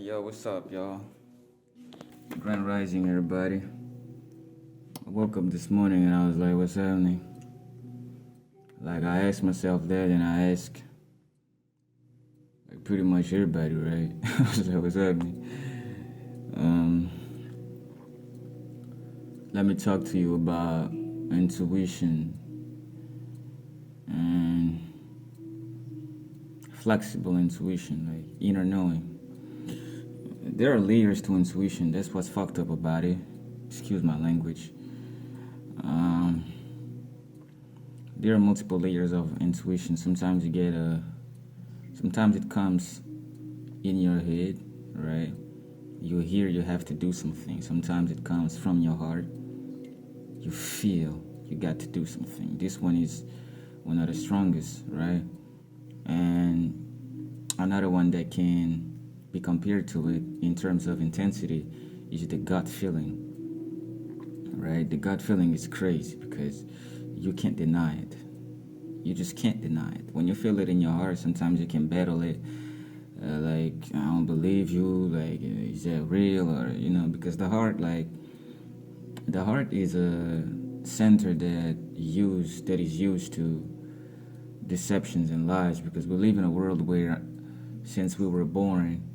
Yo, what's up, y'all? Grand Rising, everybody. I woke up this morning and I was like, what's happening? Like, I asked myself that and I ask, like, pretty much everybody, right? I was like, what's happening? Um, Let me talk to you about intuition and flexible intuition, like inner knowing. There are layers to intuition. That's what's fucked up about it. Excuse my language. Um, there are multiple layers of intuition. Sometimes sometimes it comes in your head, right? You hear you have to do something. Sometimes it comes from your heart. You feel you got to do something. This one is one of the strongest, right? And another one that can be compared to it in terms of intensity is the gut feeling, right? The gut feeling is crazy because you can't deny it. You just can't deny it. When you feel it in your heart, sometimes you can battle it. Like, I don't believe you. Like, is that real? Or, because the heart is a center that is used to deceptions and lies, because we live in a world where, since we were born,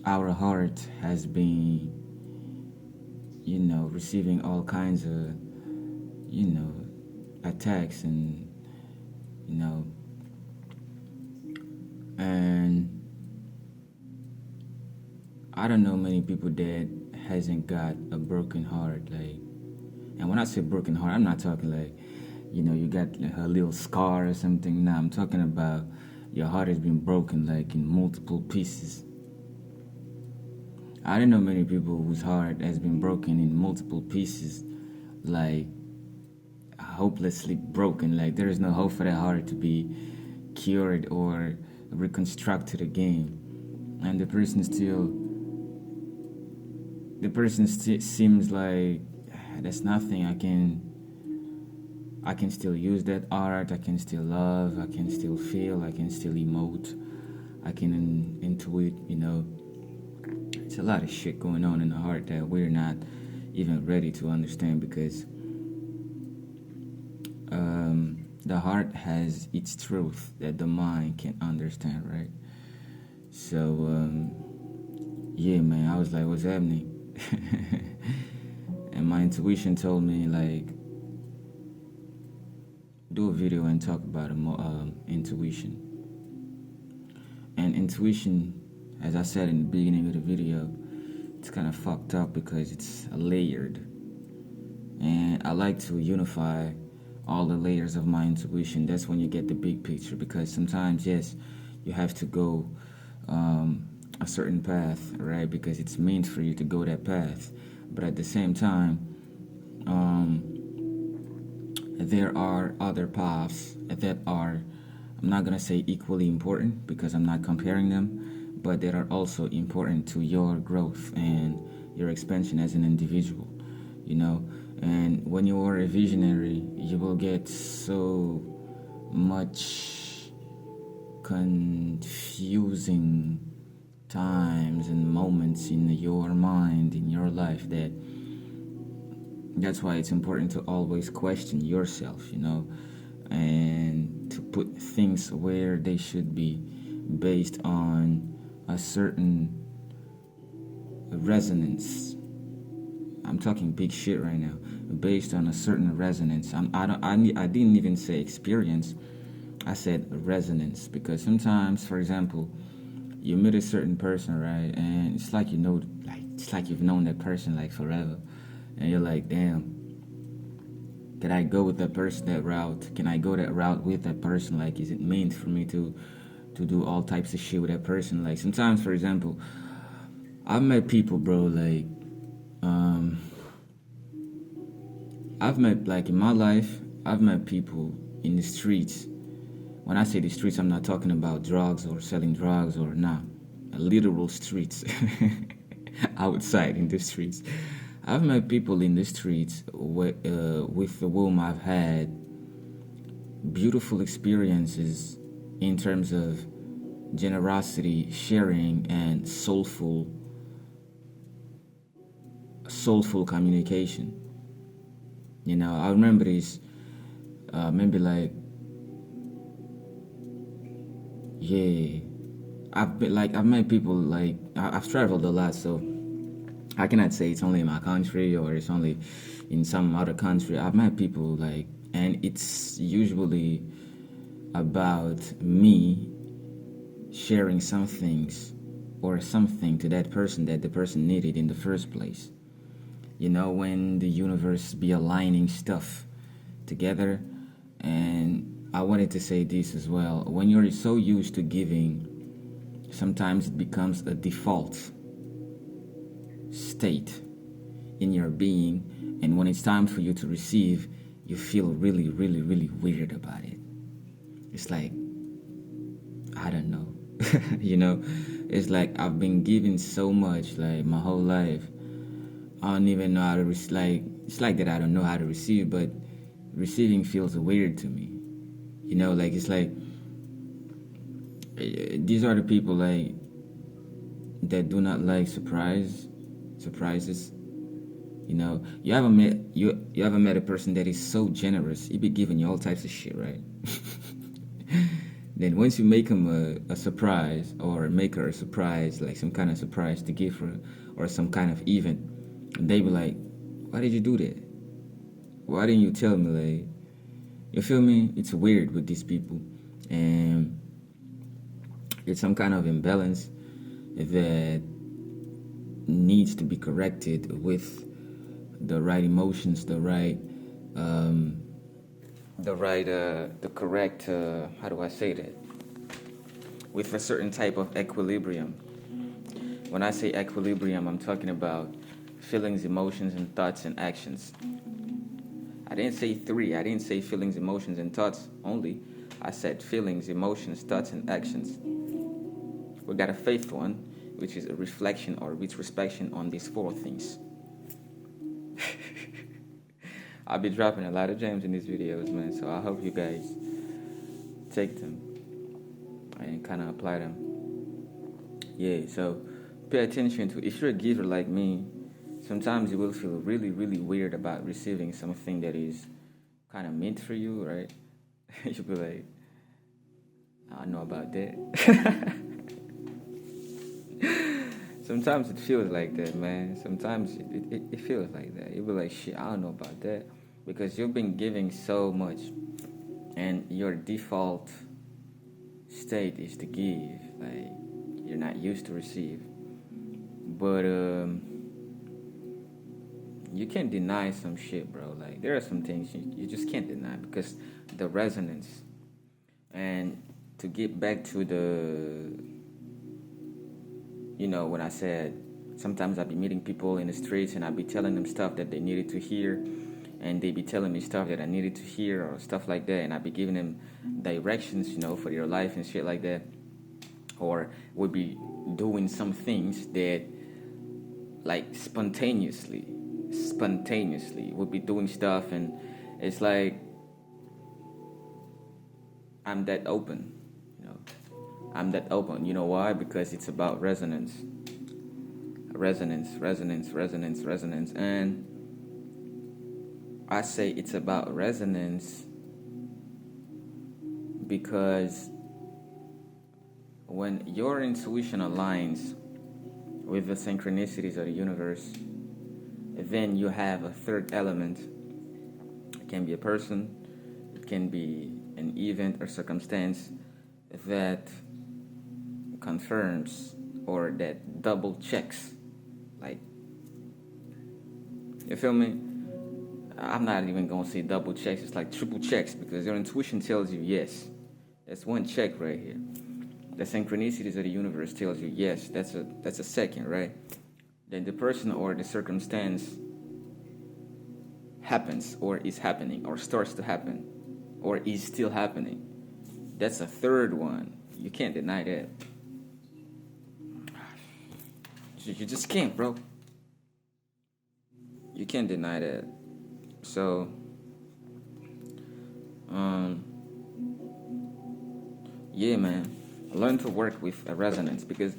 our heart has been, receiving all kinds of, attacks and, and I don't know many people that hasn't got a broken heart. Like, and when I say broken heart, I'm not talking like, you got like a little scar or something. Nah, I'm talking about your heart has been broken like in multiple pieces. I don't know many people whose heart has been broken in multiple pieces, like hopelessly broken. Like, there is no hope for that heart to be cured or reconstructed again. And the person seems like, that's nothing. I can still use that art. I can still love. I can still feel. I can still emote. I can intuit. It's a lot of shit going on in the heart that we're not even ready to understand, because the heart has its truth that the mind can't understand, right? So, yeah, man, I was like, what's happening? And my intuition told me, like, do a video and talk about intuition. And intuition, as I said in the beginning of the video, it's kind of fucked up because it's layered. And I like to unify all the layers of my intuition. That's when you get the big picture, because sometimes, yes, you have to go a certain path, right? Because it's meant for you to go that path. But at the same time, there are other paths that are, I'm not going to say equally important because I'm not comparing them, but that are also important to your growth and your expansion as an individual, And when you are a visionary, you will get so much confusing times and moments in your mind, in your life, that's why it's important to always question yourself, and to put things where they should be, based on a certain resonance. I'm talking big shit right now. Based on a certain resonance. I didn't even say experience. I said resonance, because sometimes, for example, you meet a certain person, right? And it's like it's like you've known that person like forever, and you're like, damn, can I go with that person that route? Can I go that route with that person? Like, is it meant for me to do all types of shit with that person? Like, sometimes, for example, I've met people, bro, like, I've met, like, in my life, I've met people in the streets. When I say the streets, I'm not talking about drugs or selling drugs or literal streets. Outside in the streets. I've met people in the streets with whom I've had beautiful experiences in terms of generosity, sharing, and soulful communication. I remember this. Maybe like, yeah, I've met people like I've traveled a lot, so I cannot say it's only in my country or it's only in some other country. I've met people like, and it's usually about me sharing some things or something to that person that the person needed in the first place. When the universe be aligning stuff together. And I wanted to say this as well. When you're so used to giving, sometimes it becomes a default state in your being. And when it's time for you to receive, you feel really, really, really weird about it. It's like, I don't know. It's like I've been given so much, like my whole life. I don't even know how to it's like that I don't know how to receive, but receiving feels weird to me. Like it's like these are the people like that do not like surprises. You ever met a person that is so generous, he be giving you all types of shit, right? Then once you make him a surprise or make her a surprise, like some kind of surprise to give her or some kind of event, they be like, why did you do that? Why didn't you tell me? Like, you feel me? It's weird with these people. And it's some kind of imbalance that needs to be corrected with the right emotions, the correct, how do I say that? With a certain type of equilibrium. When I say equilibrium, I'm talking about feelings, emotions, and thoughts and actions. I didn't say three. I didn't say feelings, emotions, and thoughts only. I said feelings, emotions, thoughts, and actions. We got a fifth one, which is a reflection or retrospection on these four things. I'll be dropping a lot of gems in these videos, man, so I hope you guys take them and kind of apply them. Yeah, so pay attention to, if you're a giver like me, sometimes you will feel really, really weird about receiving something that is kind of meant for you, right? You'll be like, I don't know about that. Sometimes it feels like that, man. Sometimes it feels like that. You'll be like, shit, I don't know about that. Because you've been giving so much. And your default state is to give. Like, you're not used to receive. But, you can't deny some shit, bro. Like, there are some things you just can't deny because the resonance. And to get back to when I said sometimes I'd be meeting people in the streets and I'd be telling them stuff that they needed to hear, and they'd be telling me stuff that I needed to hear or stuff like that, and I'd be giving them directions, for your life and shit like that, or would be doing some things that, like, spontaneously would be doing stuff, and it's like I'm that open. I'm that open. You know why? Because it's about resonance. And I say it's about resonance because when your intuition aligns with the synchronicities of the universe, then you have a third element. It can be a person, it can be an event or circumstance that confirms or that double checks. Like, you feel me? I'm not even gonna say double checks, it's like triple checks, because your intuition tells you yes. That's one check right here. The synchronicities of the universe tells you yes, that's a second, right? Then the person or the circumstance happens or is happening or starts to happen or is still happening. That's a third one. You can't deny that. You just can't, bro. You can't deny that. So, yeah, man. Learn to work with a resonance, because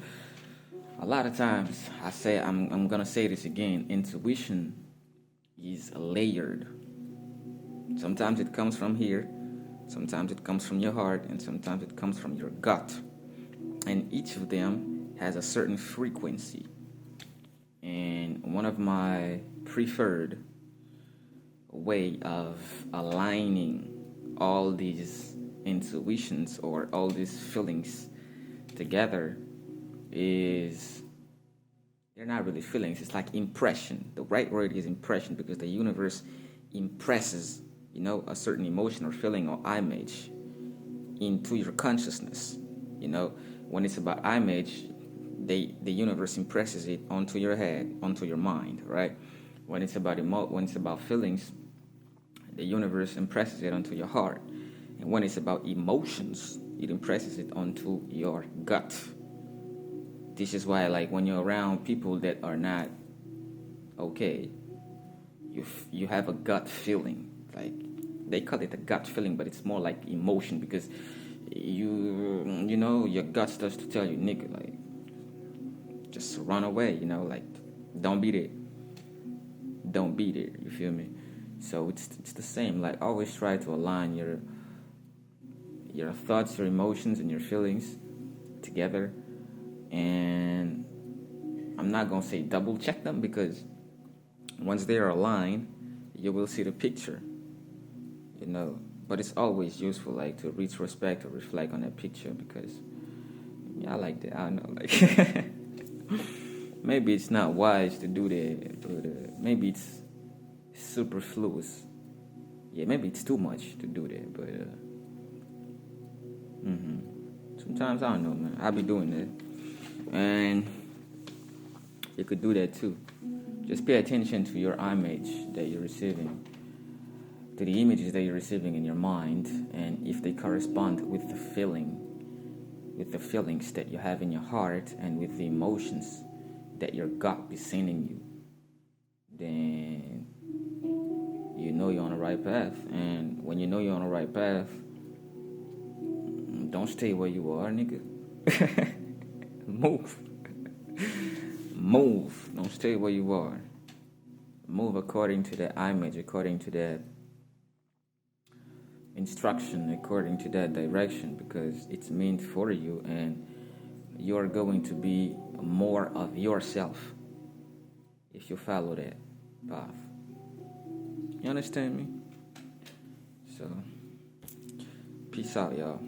a lot of times I'm gonna say this again. Intuition is layered. Sometimes it comes from here, sometimes it comes from your heart, and sometimes it comes from your gut. And each of them has a certain frequency. And one of my preferred way of aligning all these intuitions or all these feelings together is, they're not really feelings, it's like impression. The right word is impression, because the universe impresses, a certain emotion or feeling or image into your consciousness. When it's about image, the universe impresses it onto your head, onto your mind, right? When it's about feelings, the universe impresses it onto your heart. And when it's about emotions, it impresses it onto your gut. This is why, like, when you're around people that are not okay, you have a gut feeling. Like, they call it a gut feeling, but it's more like emotion, because your gut starts to tell you, nigga, like, just run away, like, don't be there. Don't be there, you feel me? So it's the same. Like, always try to align your thoughts, your emotions, and your feelings together. And I'm not gonna say double check them, because once they are aligned, you will see the picture. But it's always useful, like, to retrospect or reflect on that picture, because I like that. I don't know, like, maybe it's not wise to do that, but maybe it's superfluous. Yeah, maybe it's too much to do that, but sometimes I don't know, man. I be doing that, and you could do that too. Just pay attention to your image that you're receiving, to the images that you're receiving in your mind, and if they correspond with the feelings that you have in your heart, and with the emotions that your gut is sending you, then you're on the right path. And when you know you're on the right path, don't stay where you are, nigga. Move. Move. Don't stay where you are. Move according to that image, according to that instruction, according to that direction, because it's meant for you, and you're going to be more of yourself if you follow that path. You understand me? So, peace out, y'all.